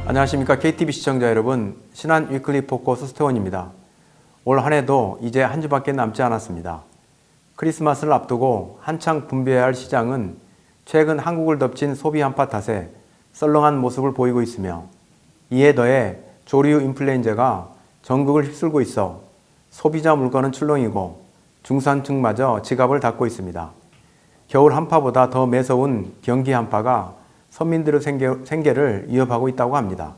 안녕하십니까. KTV 시청자 여러분, 신한 위클리 포커스 스테원입니다. 올 한 해도 이제 한 주밖에 남지 않았습니다. 크리스마스를 앞두고 한창 분배해야 할 시장은 최근 한국을 덮친 소비 한파 탓에 썰렁한 모습을 보이고 있으며, 이에 더해 조류 인플루엔자가 전국을 휩쓸고 있어 소비자 물건은 출렁이고 중산층마저 지갑을 닫고 있습니다. 겨울 한파보다 더 매서운 경기 한파가 서민들의 생계를 위협하고 있다고 합니다.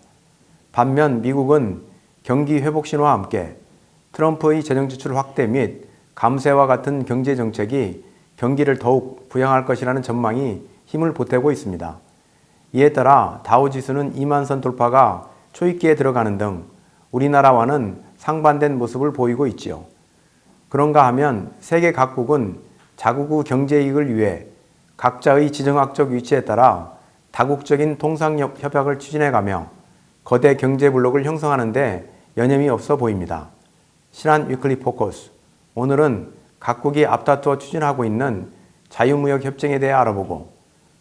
반면 미국은 경기 회복 신호와 함께 트럼프의 재정지출 확대 및 감세와 같은 경제 정책이 경기를 더욱 부양할 것이라는 전망이 힘을 보태고 있습니다. 이에 따라 다우지수는 2만선 돌파가 초입기에 들어가는 등 우리나라와는 상반된 모습을 보이고 있지요. 그런가 하면 세계 각국은 자국의 경제 이익을 위해 각자의 지정학적 위치에 따라 다국적인 통상협약을 추진해가며 거대 경제 블록을 형성하는 데 여념이 없어 보입니다. 신한 위클리 포커스, 오늘은 각국이 앞다투어 추진하고 있는 자유무역 협정에 대해 알아보고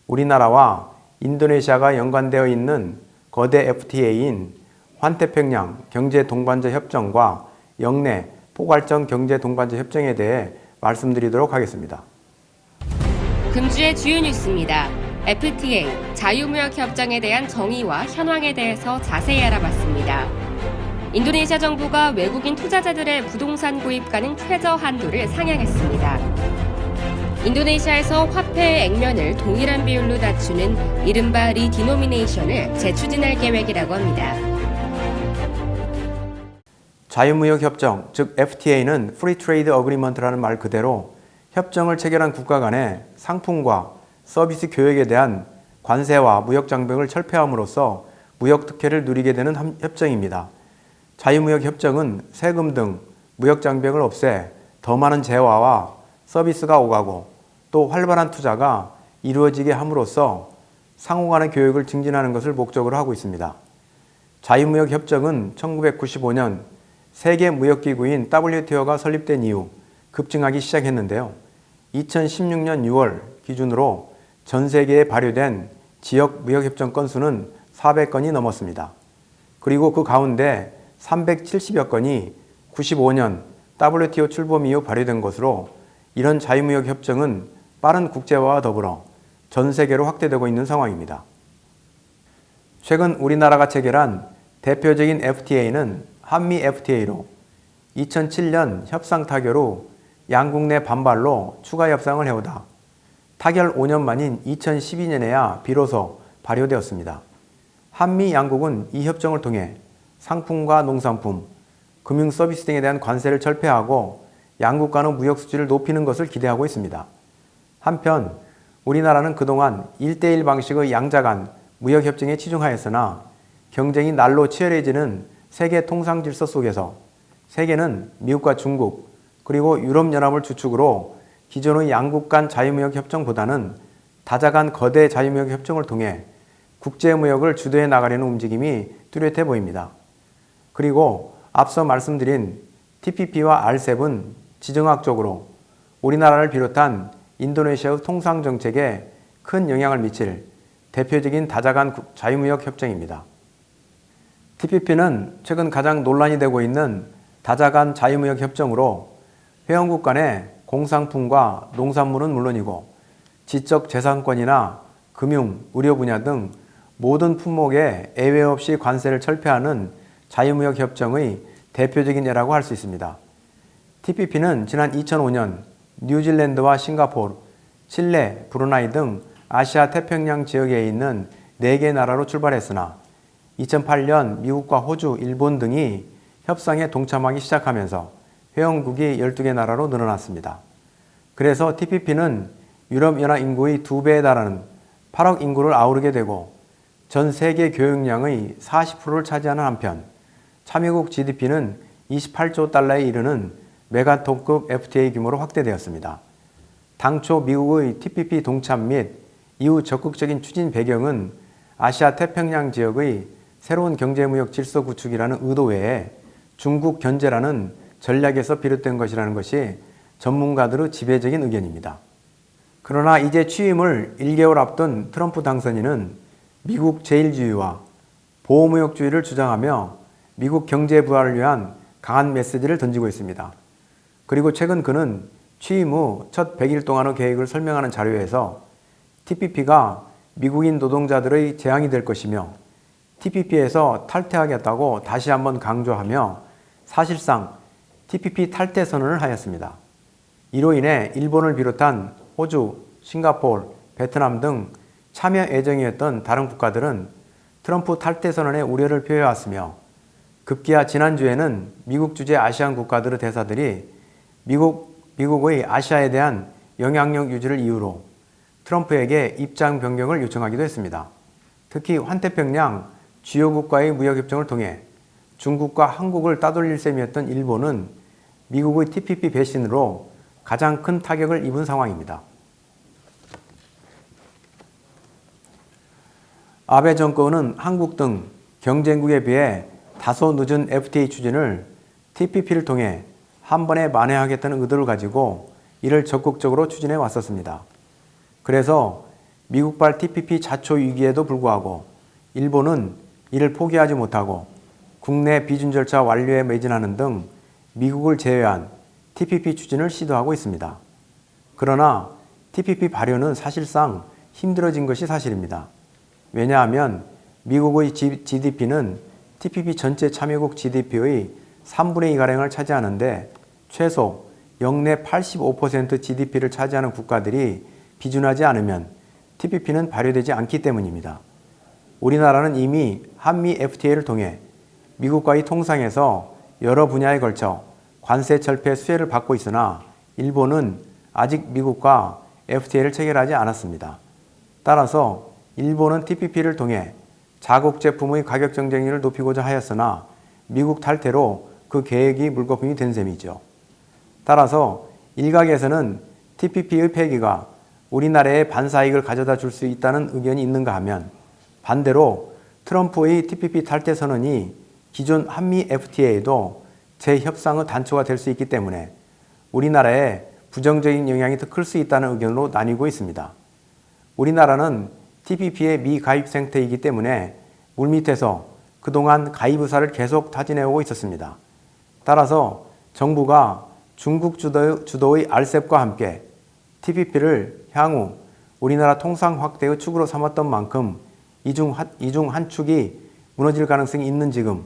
우리나라와 인도네시아가 연관되어 있는 거대 FTA인 환태평양 경제동반자 협정과 영내 포괄적 경제동반자 협정에 대해 말씀드리도록 하겠습니다. 금주의 주요 뉴스입니다. FTA, 자유무역 협정에 대한 정의와 현황에 대해서 자세히 알아봤습니다. 인도네시아 정부가 외국인 투자자들의 부동산 구입 가능 최저 한도를 상향했습니다. 인도네시아에서 화폐의 액면을 동일한 비율로 낮추는 이른바 리디노미네이션을 재추진할 계획이라고 합니다. 자유무역 협정, 즉 FTA는 Free Trade Agreement라는 말 그대로 협정을 체결한 국가 간의 상품과 서비스 교역에 대한 관세와 무역 장벽을 철폐함으로써 무역 특혜를 누리게 되는 협정입니다. 자유무역 협정은 세금 등 무역 장벽을 없애 더 많은 재화와 서비스가 오가고 또 활발한 투자가 이루어지게 함으로써 상호 간의 교역을 증진하는 것을 목적으로 하고 있습니다. 자유무역 협정은 1995년 세계무역기구인 WTO가 설립된 이후 급증하기 시작했는데요. 2016년 6월 기준으로 전 세계에 발효된 지역 무역협정 건수는 400건이 넘었습니다. 그리고 그 가운데 370여 건이 95년 WTO 출범 이후 발효된 것으로 이런 자유무역협정은 빠른 국제화와 더불어 전 세계로 확대되고 있는 상황입니다. 최근 우리나라가 체결한 대표적인 FTA는 한미 FTA로 2007년 협상 타결 후 양국 내 반발로 추가 협상을 해오다 타결 5년 만인 2012년에야 비로소 발효되었습니다. 한미 양국은 이 협정을 통해 상품과 농산품, 금융 서비스 등에 대한 관세를 철폐하고 양국 간의 무역 수지를 높이는 것을 기대하고 있습니다. 한편 우리나라는 그동안 1대1 방식의 양자 간 무역 협정에 치중하였으나 경쟁이 날로 치열해지는 세계 통상 질서 속에서 세계는 미국과 중국 그리고 유럽연합을 주축으로 기존의 양국 간 자유무역 협정보다는 다자 간 거대 자유무역 협정을 통해 국제무역을 주도해 나가려는 움직임이 뚜렷해 보입니다. 그리고 앞서 말씀드린 TPP와 RCEP은 지정학적으로 우리나라를 비롯한 인도네시아의 통상정책에 큰 영향을 미칠 대표적인 다자 간 자유무역 협정입니다. TPP는 최근 가장 논란이 되고 있는 다자 간 자유무역 협정으로 회원국 간의 공산품과 농산물은 물론이고 지적 재산권이나 금융, 의료 분야 등 모든 품목에 예외 없이 관세를 철폐하는 자유무역 협정의 대표적인 예라고 할 수 있습니다. TPP는 지난 2005년 뉴질랜드와 싱가포르, 칠레, 브루나이 등 아시아 태평양 지역에 있는 4개 나라로 출발했으나 2008년 미국과 호주, 일본 등이 협상에 동참하기 시작하면서 회원국이 12개 나라로 늘어났습니다. 그래서 TPP는 유럽연합 인구의 2배에 달하는 8억 인구를 아우르게 되고 전 세계 교역량의 40%를 차지하는 한편 참여국 GDP는 28조 달러에 이르는 메가톤급 FTA 규모로 확대되었습니다. 당초 미국의 TPP 동참 및 이후 적극적인 추진 배경은 아시아 태평양 지역의 새로운 경제무역 질서 구축이라는 의도 외에 중국 견제라는 전략에서 비롯된 것이라는 것이 전문가들의 지배적인 의견입니다. 그러나 이제 취임을 1개월 앞둔 트럼프 당선인은 미국 제일주의와 보호무역주의를 주장하며 미국 경제 부활을 위한 강한 메시지를 던지고 있습니다. 그리고 최근 그는 취임 후 첫 100일 동안의 계획을 설명하는 자료에서 TPP가 미국인 노동자들의 재앙이 될 것이며 TPP에서 탈퇴하겠다고 다시 한번 강조하며 사실상 TPP 탈퇴 선언을 하였습니다. 이로 인해 일본을 비롯한 호주, 싱가포르, 베트남 등 참여 예정이었던 다른 국가들은 트럼프 탈퇴 선언에 우려를 표해왔으며 급기야 지난주에는 미국 주재 아시안 국가들의 대사들이 미국의 아시아에 대한 영향력 유지를 이유로 트럼프에게 입장 변경을 요청하기도 했습니다. 특히 환태평양 주요 국가의 무역협정을 통해 중국과 한국을 따돌릴 셈이었던 일본은 미국의 TPP 배신으로 가장 큰 타격을 입은 상황입니다. 아베 정권은 한국 등 경쟁국에 비해 다소 늦은 FTA 추진을 TPP를 통해 한 번에 만회하겠다는 의도를 가지고 이를 적극적으로 추진해 왔었습니다. 그래서 미국발 TPP 자초 위기에도 불구하고 일본은 이를 포기하지 못하고 국내 비준 절차 완료에 매진하는 등 미국을 제외한 TPP 추진을 시도하고 있습니다. 그러나 TPP 발효는 사실상 힘들어진 것이 사실입니다. 왜냐하면 미국의 GDP는 TPP 전체 참여국 GDP의 3분의 2가량을 차지하는데 최소 역내 85% GDP를 차지하는 국가들이 비준하지 않으면 TPP는 발효되지 않기 때문입니다. 우리나라는 이미 한미 FTA를 통해 미국과의 통상에서 여러 분야에 걸쳐 관세 철폐 수혜를 받고 있으나 일본은 아직 미국과 FTA를 체결하지 않았습니다. 따라서 일본은 TPP를 통해 자국 제품의 가격 경쟁력을 높이고자 하였으나 미국 탈퇴로 그 계획이 물거품이 된 셈이죠. 따라서 일각에서는 TPP의 폐기가 우리나라에 반사이익을 가져다 줄 수 있다는 의견이 있는가 하면 반대로 트럼프의 TPP 탈퇴 선언이 기존 한미 FTA에도 재협상의 단초가 될 수 있기 때문에 우리나라에 부정적인 영향이 더 클 수 있다는 의견으로 나뉘고 있습니다. 우리나라는 TPP의 미가입 상태이기 때문에 물밑에서 그동안 가입 의사를 계속 타진해오고 있었습니다. 따라서 정부가 중국 주도의 RCEP과 함께 TPP를 향후 우리나라 통상 확대의 축으로 삼았던 만큼 이 중 한 축이 무너질 가능성이 있는 지금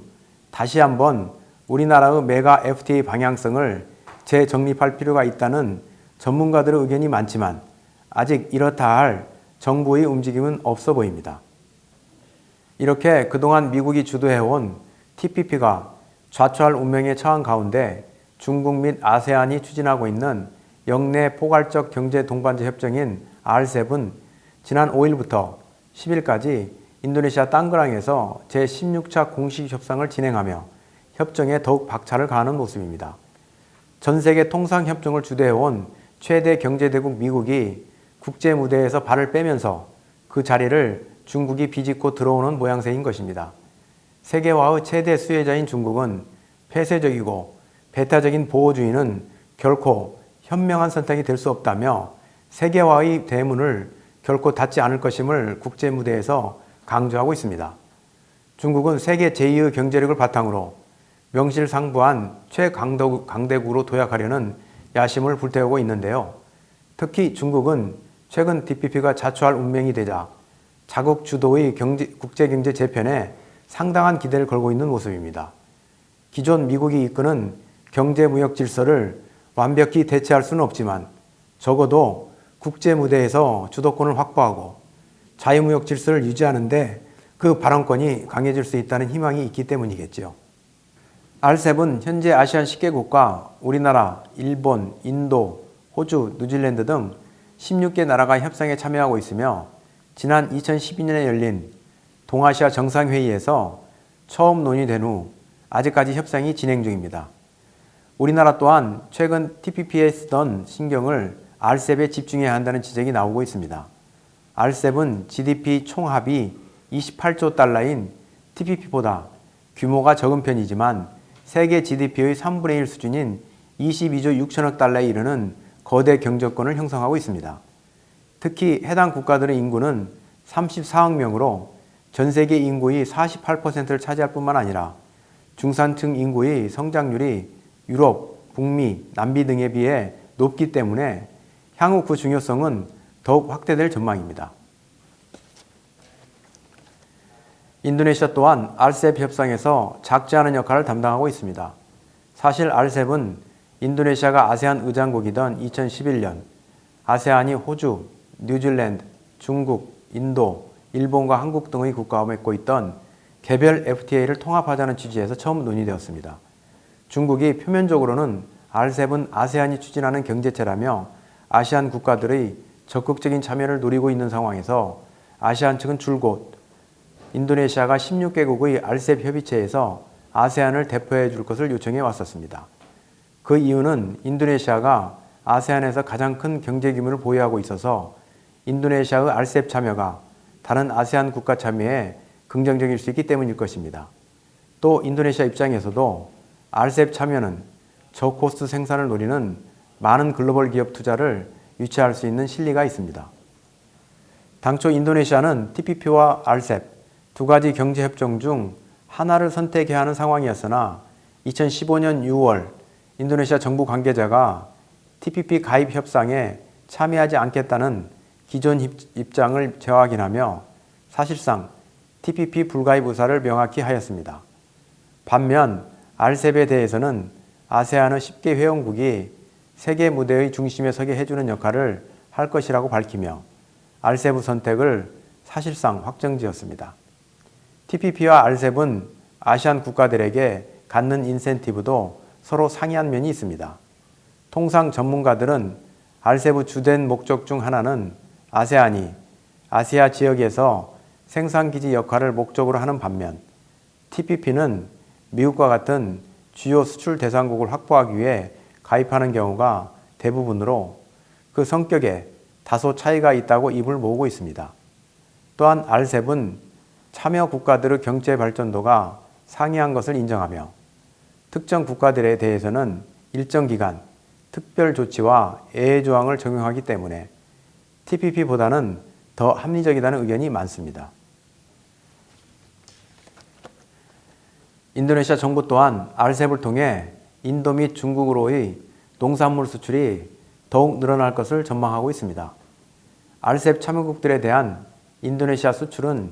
다시 한번 우리나라의 메가 FTA 방향성을 재정립할 필요가 있다는 전문가들의 의견이 많지만 아직 이렇다 할 정부의 움직임은 없어 보입니다. 이렇게 그동안 미국이 주도해온 TPP가 좌초할 운명에 처한 가운데 중국 및 아세안이 추진하고 있는 역내 포괄적 경제 동반자 협정인 RCEP은 지난 5일부터 10일까지 인도네시아 땅그랑에서 제16차 공식 협상을 진행하며 협정에 더욱 박차를 가하는 모습입니다. 전 세계 통상협정을 주도해온 최대 경제대국 미국이 국제 무대에서 발을 빼면서 그 자리를 중국이 비집고 들어오는 모양새인 것입니다. 세계화의 최대 수혜자인 중국은 폐쇄적이고 배타적인 보호주의는 결코 현명한 선택이 될 수 없다며 세계화의 대문을 결코 닫지 않을 것임을 국제 무대에서 강조하고 있습니다. 중국은 세계 제2의 경제력을 바탕으로 명실상부한 최강대국으로 도약하려는 야심을 불태우고 있는데요. 특히 중국은 최근 TPP가 자초할 운명이 되자 자국 주도의 국제경제 재편에 상당한 기대를 걸고 있는 모습입니다. 기존 미국이 이끄는 경제무역 질서를 완벽히 대체할 수는 없지만 적어도 국제 무대에서 주도권을 확보하고 자유무역 질서를 유지하는데 그 발언권이 강해질 수 있다는 희망이 있기 때문이겠죠. RCEP은 현재 아시안 10개국과 우리나라, 일본, 인도, 호주, 뉴질랜드 등 16개 나라가 협상에 참여하고 있으며 지난 2012년에 열린 동아시아 정상회의에서 처음 논의된 후 아직까지 협상이 진행 중입니다. 우리나라 또한 최근 TPP에 쓰던 신경을 RCEP에 집중해야 한다는 지적이 나오고 있습니다. RCEP은 GDP 총합이 28조 달러인 TPP보다 규모가 적은 편이지만 세계 GDP의 3분의 1 수준인 22조 6천억 달러에 이르는 거대 경제권을 형성하고 있습니다. 특히 해당 국가들의 인구는 34억 명으로 전 세계 인구의 48%를 차지할 뿐만 아니라 중산층 인구의 성장률이 유럽, 북미, 남미 등에 비해 높기 때문에 향후 그 중요성은 더욱 확대될 전망입니다. 인도네시아 또한 RCEP 협상에서 작지 않은 역할을 담당하고 있습니다. 사실 RCEP은 인도네시아가 아세안 의장국이던 2011년 아세안이 호주, 뉴질랜드, 중국, 인도, 일본과 한국 등의 국가와 맺고 있던 개별 FTA를 통합하자는 취지에서 처음 논의되었습니다. 중국이 표면적으로는 RCEP은 아세안이 추진하는 경제체라며 아시안 국가들의 적극적인 참여를 노리고 있는 상황에서 아시안 측은 줄곧 인도네시아가 16개국의 RCEP 협의체에서 아세안을 대표해 줄 것을 요청해 왔었습니다. 그 이유는 인도네시아가 아세안에서 가장 큰 경제 규모를 보유하고 있어서 인도네시아의 RCEP 참여가 다른 아세안 국가 참여에 긍정적일 수 있기 때문일 것입니다. 또 인도네시아 입장에서도 RCEP 참여는 저코스트 생산을 노리는 많은 글로벌 기업 투자를 유치할 수 있는 실리가 있습니다. 당초 인도네시아는 TPP와 RCEP 두 가지 경제협정 중 하나를 선택해야 하는 상황이었으나 2015년 6월 인도네시아 정부 관계자가 TPP 가입 협상에 참여하지 않겠다는 기존 입장을 재확인하며 사실상 TPP 불가입 의사를 명확히 하였습니다. 반면 RCEP에 대해서는 아세안의 10개 회원국이 세계 무대의 중심에 서게 해주는 역할을 할 것이라고 밝히며 RCEP 선택을 사실상 확정지었습니다. TPP와 RCEP은 아시안 국가들에게 갖는 인센티브도 서로 상이한 면이 있습니다. 통상 전문가들은 RCEP 주된 목적 중 하나는 아세안이 아시아 지역에서 생산기지 역할을 목적으로 하는 반면 TPP는 미국과 같은 주요 수출 대상국을 확보하기 위해 가입하는 경우가 대부분으로 그 성격에 다소 차이가 있다고 입을 모으고 있습니다. 또한 RCEP은 참여 국가들의 경제 발전도가 상이한 것을 인정하며 특정 국가들에 대해서는 일정 기간 특별 조치와 예외 조항을 적용하기 때문에 TPP보다는 더 합리적이라는 의견이 많습니다. 인도네시아 정부 또한 RCEP을 통해 인도 및 중국으로의 농산물 수출이 더욱 늘어날 것을 전망하고 있습니다. RCEP 참여국들에 대한 인도네시아 수출은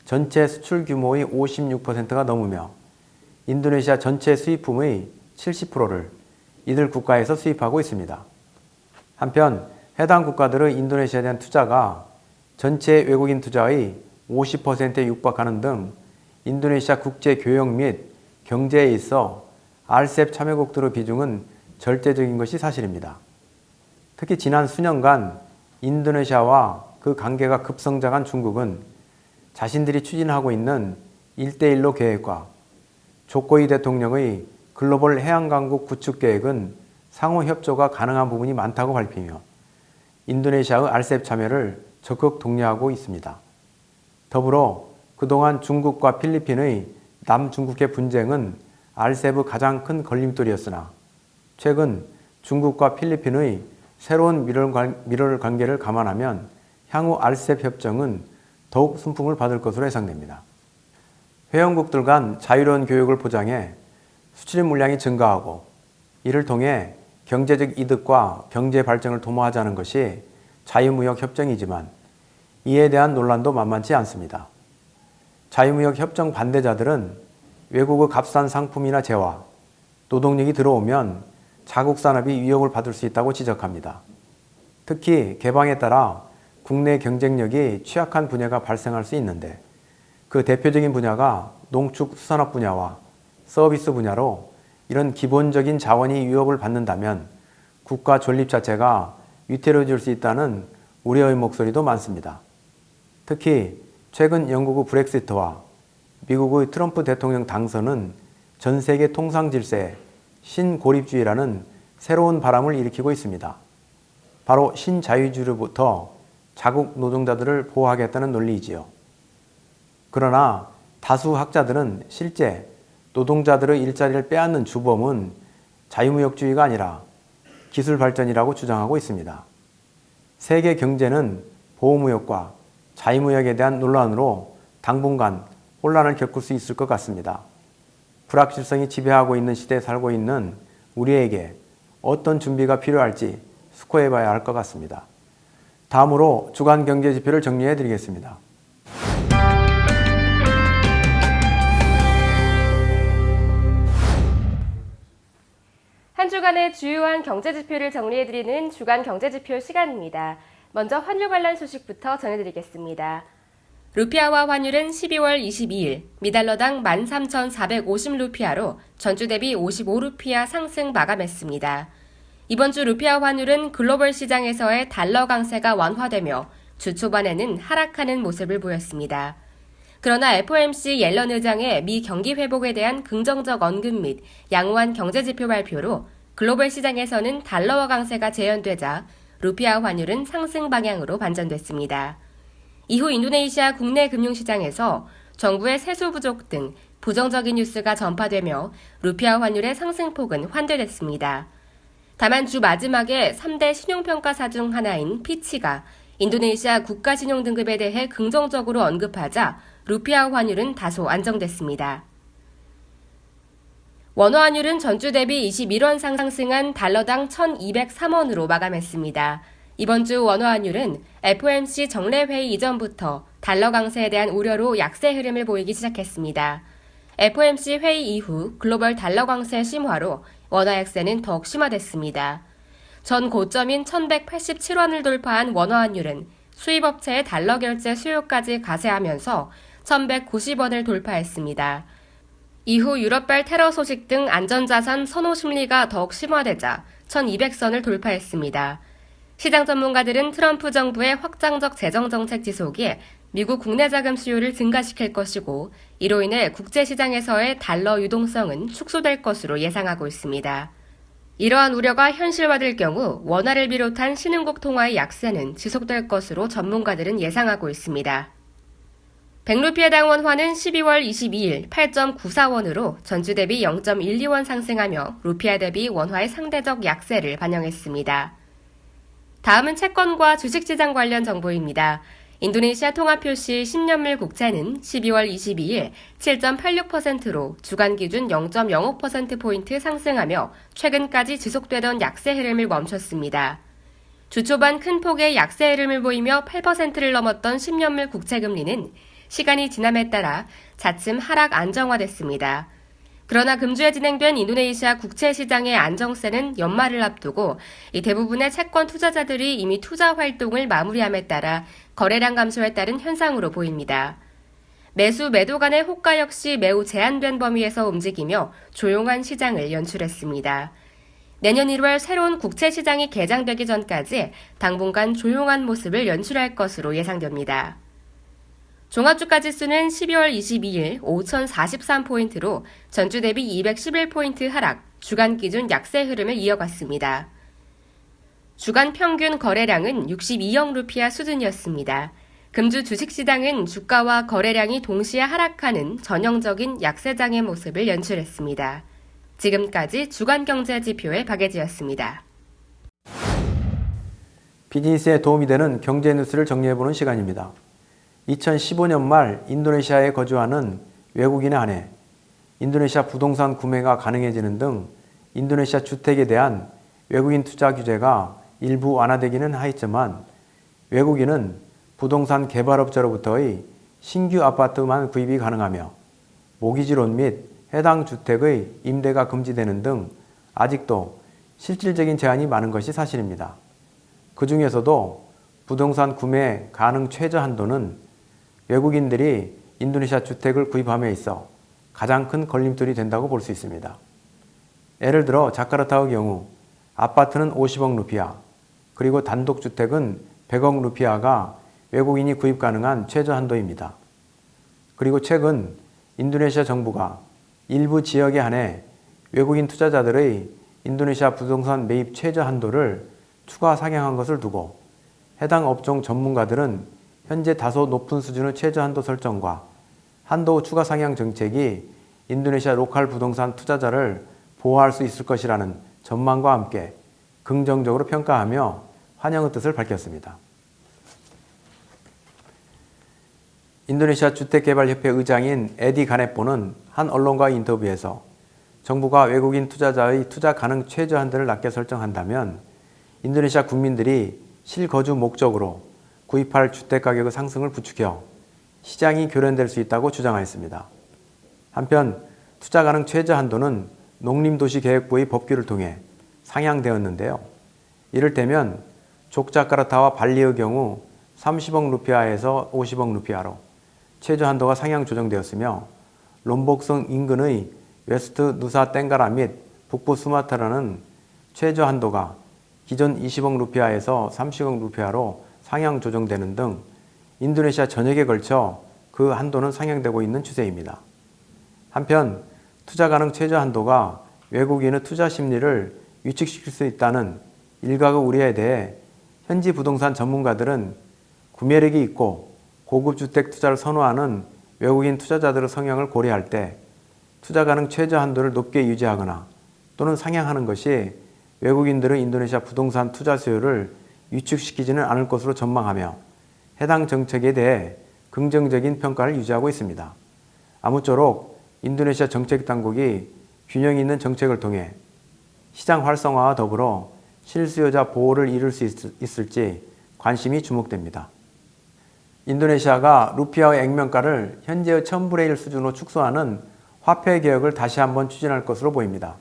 전체 수출 규모의 56%가 넘으며 인도네시아 전체 수입품의 70%를 이들 국가에서 수입하고 있습니다. 한편 해당 국가들의 인도네시아에 대한 투자가 전체 외국인 투자의 50%에 육박하는 등 인도네시아 국제 교역 및 경제에 있어 RCEP 참여국들의 비중은 절대적인 것이 사실입니다. 특히 지난 수년간 인도네시아와 그 관계가 급성장한 중국은 자신들이 추진하고 있는 1대1로 계획과 조코이 대통령의 글로벌 해양강국 구축 계획은 상호 협조가 가능한 부분이 많다고 밝히며 인도네시아의 RCEP 참여를 적극 독려하고 있습니다. 더불어 그동안 중국과 필리핀의 남중국해 분쟁은 RCEP의 가장 큰 걸림돌이었으나 최근 중국과 필리핀의 새로운 밀월 관계를 감안하면 향후 RCEP 협정은 더욱 순풍을 받을 것으로 예상됩니다. 회원국들 간 자유로운 교역을 보장해 수출 물량이 증가하고 이를 통해 경제적 이득과 경제 발전을 도모하자는 것이 자유무역 협정이지만 이에 대한 논란도 만만치 않습니다. 자유무역 협정 반대자들은 외국의 값싼 상품이나 재화, 노동력이 들어오면 자국 산업이 위협을 받을 수 있다고 지적합니다. 특히 개방에 따라 국내 경쟁력이 취약한 분야가 발생할 수 있는데 그 대표적인 분야가 농축수산업 분야와 서비스 분야로 이런 기본적인 자원이 위협을 받는다면 국가 존립 자체가 위태로워질 수 있다는 우려의 목소리도 많습니다. 특히 최근 영국의 브렉시트와 미국의 트럼프 대통령 당선은 전 세계 통상 질서에 신고립주의라는 새로운 바람을 일으키고 있습니다. 바로 신자유주의로부터 자국 노동자들을 보호하겠다는 논리이지요. 그러나 다수 학자들은 실제 노동자들의 일자리를 빼앗는 주범은 자유무역주의가 아니라 기술 발전이라고 주장하고 있습니다. 세계 경제는 보호무역과 자유무역에 대한 논란으로 당분간 혼란을 겪을 수 있을 것 같습니다. 불확실성이 지배하고 있는 시대에 살고 있는 우리에게 어떤 준비가 필요할지 숙고해 봐야 할 것 같습니다. 다음으로 주간 경제 지표를 정리해 드리겠습니다. 한 주간의 주요한 경제 지표를 정리해 드리는 주간 경제 지표 시간입니다. 먼저 환율 관련 소식부터 전해드리겠습니다. 루피아화 환율은 12월 22일 미달러당 13,450루피아로 전주 대비 55루피아 상승 마감했습니다. 이번 주 루피아 환율은 글로벌 시장에서의 달러 강세가 완화되며 주 초반에는 하락하는 모습을 보였습니다. 그러나 FOMC 옐런 의장의 미 경기 회복에 대한 긍정적 언급 및 양호한 경제 지표 발표로 글로벌 시장에서는 달러화 강세가 재현되자 루피아 환율은 상승 방향으로 반전됐습니다. 이후 인도네시아 국내 금융시장에서 정부의 세수 부족 등 부정적인 뉴스가 전파되며 루피아 환율의 상승폭은 환대됐습니다. 다만 주 마지막에 3대 신용평가사 중 하나인 피치가 인도네시아 국가신용등급에 대해 긍정적으로 언급하자 루피아 환율은 다소 안정됐습니다. 원화 환율은 전주 대비 21원 상승한 달러당 1,203원으로 마감했습니다. 이번 주 원화 환율은 FOMC 정례회의 이전부터 달러 강세에 대한 우려로 약세 흐름을 보이기 시작했습니다. FOMC 회의 이후 글로벌 달러 강세 심화로 원화 약세는 더욱 심화됐습니다. 전 고점인 1,187원을 돌파한 원화 환율은 수입업체의 달러 결제 수요까지 가세하면서 1,190원을 돌파했습니다. 이후 유럽발 테러 소식 등 안전자산 선호 심리가 더욱 심화되자 1,200선을 돌파했습니다. 시장 전문가들은 트럼프 정부의 확장적 재정정책 지속이 미국 국내 자금 수요를 증가시킬 것이고 이로 인해 국제시장에서의 달러 유동성은 축소될 것으로 예상하고 있습니다. 이러한 우려가 현실화될 경우 원화를 비롯한 신흥국 통화의 약세는 지속될 것으로 전문가들은 예상하고 있습니다. 100루피아당 원화는 12월 22일 8.94원으로 전주 대비 0.12원 상승하며 루피아 대비 원화의 상대적 약세를 반영했습니다. 다음은 채권과 주식시장 관련 정보입니다. 인도네시아 통화표시 10년물 국채는 12월 22일 7.86%로 주간 기준 0.05%포인트 상승하며 최근까지 지속되던 약세 흐름을 멈췄습니다. 주 초반 큰 폭의 약세 흐름을 보이며 8%를 넘었던 10년물 국채 금리는 시간이 지남에 따라 차츰 하락 안정화됐습니다. 그러나 금주에 진행된 인도네시아 국채 시장의 안정세는 연말을 앞두고 이 대부분의 채권 투자자들이 이미 투자 활동을 마무리함에 따라 거래량 감소에 따른 현상으로 보입니다. 매수 매도 간의 호가 역시 매우 제한된 범위에서 움직이며 조용한 시장을 연출했습니다. 내년 1월 새로운 국채 시장이 개장되기 전까지 당분간 조용한 모습을 연출할 것으로 예상됩니다. 종합주가 지수는 12월 22일 5,043포인트로 전주 대비 211포인트 하락, 주간 기준 약세 흐름을 이어갔습니다. 주간 평균 거래량은 62억 루피아 수준이었습니다. 금주 주식시장은 주가와 거래량이 동시에 하락하는 전형적인 약세장의 모습을 연출했습니다. 지금까지 주간 경제 지표의 박예지였습니다. 비즈니스에 도움이 되는 경제 뉴스를 정리해보는 시간입니다. 2015년 말 인도네시아에 거주하는 외국인에 한해 인도네시아 부동산 구매가 가능해지는 등 인도네시아 주택에 대한 외국인 투자 규제가 일부 완화되기는 하였지만 외국인은 부동산 개발업자로부터의 신규 아파트만 구입이 가능하며 모기지론 및 해당 주택의 임대가 금지되는 등 아직도 실질적인 제한이 많은 것이 사실입니다. 그 중에서도 부동산 구매 가능 최저 한도는 외국인들이 인도네시아 주택을 구입함에 있어 가장 큰 걸림돌이 된다고 볼 수 있습니다. 예를 들어 자카르타의 경우 아파트는 50억 루피아, 그리고 단독주택은 100억 루피아가 외국인이 구입 가능한 최저 한도입니다. 그리고 최근 인도네시아 정부가 일부 지역에 한해 외국인 투자자들의 인도네시아 부동산 매입 최저 한도를 추가 상향한 것을 두고 해당 업종 전문가들은 현재 다소 높은 수준의 최저 한도 설정과 한도 추가 상향 정책이 인도네시아 로컬 부동산 투자자를 보호할 수 있을 것이라는 전망과 함께 긍정적으로 평가하며 환영의 뜻을 밝혔습니다. 인도네시아 주택개발협회 의장인 에디 가네포는 한 언론과의 인터뷰에서 정부가 외국인 투자자의 투자 가능 최저 한도를 낮게 설정한다면 인도네시아 국민들이 실거주 목적으로 구입할 주택가격의 상승을 부추겨 시장이 교란될 수 있다고 주장하였습니다. 한편 투자 가능 최저 한도는 농림도시계획부의 법규를 통해 상향되었는데요. 이를테면 족자카르타와 발리의 경우 30억 루피아에서 50억 루피아로 최저 한도가 상향 조정되었으며 롬복성 인근의 웨스트 누사 땡가라 및 북부 수마트라는 최저 한도가 기존 20억 루피아에서 30억 루피아로 상향 조정되는 등 인도네시아 전역에 걸쳐 그 한도는 상향되고 있는 추세입니다. 한편 투자 가능 최저 한도가 외국인의 투자 심리를 위축시킬 수 있다는 일각의 우려에 대해 현지 부동산 전문가들은 구매력이 있고 고급 주택 투자를 선호하는 외국인 투자자들의 성향을 고려할 때 투자 가능 최저 한도를 높게 유지하거나 또는 상향하는 것이 외국인들의 인도네시아 부동산 투자 수요를 위축시키지는 않을 것으로 전망하며 해당 정책에 대해 긍정적인 평가를 유지하고 있습니다. 아무쪼록 인도네시아 정책 당국이 균형 있는 정책을 통해 시장 활성화와 더불어 실수요자 보호를 이룰 수 있을지 관심이 주목됩니다. 인도네시아가 루피아의 액면가를 현재의 1000분의 1 수준으로 축소하는 화폐 개혁을 다시 한번 추진할 것으로 보입니다.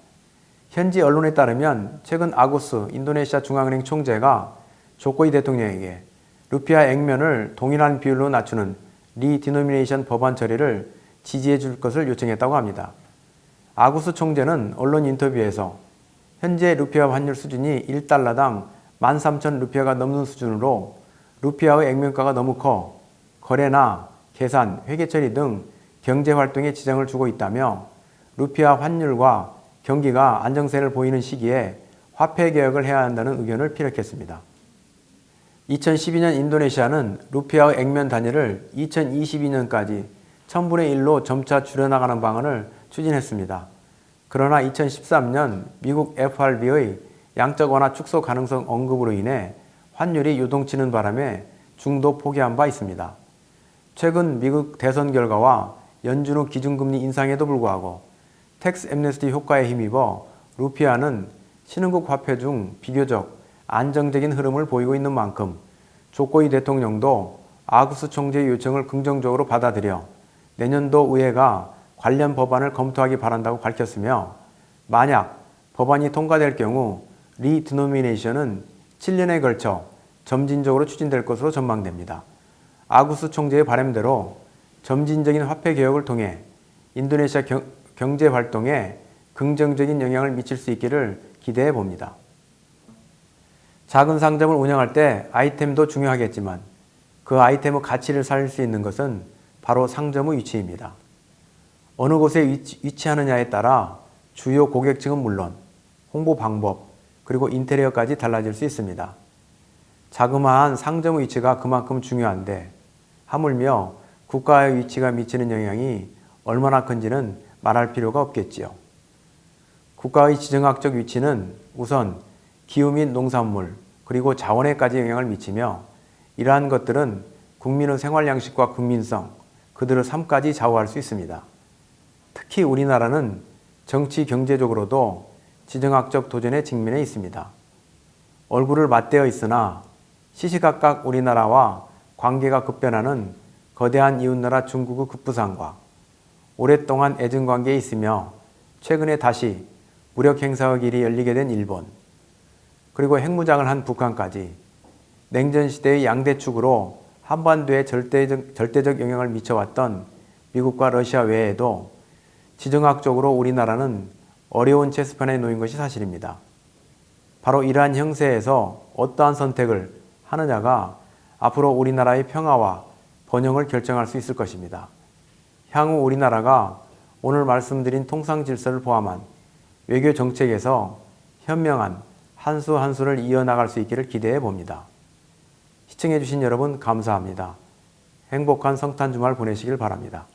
현지 언론에 따르면 최근 아구스 인도네시아 중앙은행 총재가 조코이 대통령에게 루피아 액면을 동일한 비율로 낮추는 리디노미네이션 법안 처리를 지지해 줄 것을 요청했다고 합니다. 아구스 총재는 언론 인터뷰에서 현재 루피아 환율 수준이 1달러당 13,000 루피아가 넘는 수준으로 루피아의 액면가가 너무 커 거래나 계산, 회계 처리 등 경제활동에 지장을 주고 있다며 루피아 환율과 경기가 안정세를 보이는 시기에 화폐 개혁을 해야 한다는 의견을 피력했습니다. 2012년 인도네시아는 루피아의 액면 단위를 2022년까지 1000분의 1로 점차 줄여나가는 방안을 추진했습니다. 그러나 2013년 미국 FRB의 양적 완화 축소 가능성 언급으로 인해 환율이 요동치는 바람에 중도 포기한 바 있습니다. 최근 미국 대선 결과와 연준 후 기준금리 인상에도 불구하고 텍스 앰네스티 효과에 힘입어 루피아는 신흥국 화폐 중 비교적 안정적인 흐름을 보이고 있는 만큼 조코이 대통령도 아구스 총재의 요청을 긍정적으로 받아들여 내년도 의회가 관련 법안을 검토하기 바란다고 밝혔으며 만약 법안이 통과될 경우 리디노미네이션은 7년에 걸쳐 점진적으로 추진될 것으로 전망됩니다. 아구스 총재의 바람대로 점진적인 화폐 개혁을 통해 인도네시아 경제 활동에 긍정적인 영향을 미칠 수 있기를 기대해 봅니다. 작은 상점을 운영할 때 아이템도 중요하겠지만 그 아이템의 가치를 살릴 수 있는 것은 바로 상점의 위치입니다. 어느 곳에 위치하느냐에 따라 주요 고객층은 물론 홍보 방법 그리고 인테리어까지 달라질 수 있습니다. 자그마한 상점의 위치가 그만큼 중요한데 하물며 국가의 위치가 미치는 영향이 얼마나 큰지는 말할 필요가 없겠지요. 국가의 지정학적 위치는 우선 기후 및 농산물 그리고 자원에까지 영향을 미치며 이러한 것들은 국민의 생활 양식과 국민성, 그들의 삶까지 좌우할 수 있습니다. 특히 우리나라는 정치 경제적으로도 지정학적 도전에 직면해 있습니다. 얼굴을 맞대어 있으나 시시각각 우리나라와 관계가 급변하는 거대한 이웃나라 중국의 급부상과 오랫동안 애증 관계에 있으며 최근에 다시 무력 행사의 길이 열리게 된 일본, 그리고 핵무장을 한 북한까지 냉전시대의 양대축으로 한반도에 절대적 영향을 미쳐왔던 미국과 러시아 외에도 지정학적으로 우리나라는 어려운 체스판에 놓인 것이 사실입니다. 바로 이러한 형세에서 어떠한 선택을 하느냐가 앞으로 우리나라의 평화와 번영을 결정할 수 있을 것입니다. 향후 우리나라가 오늘 말씀드린 통상질서를 포함한 외교 정책에서 현명한 한 수 한 수를 이어나갈 수 있기를 기대해 봅니다. 시청해 주신 여러분 감사합니다. 행복한 성탄 주말 보내시길 바랍니다.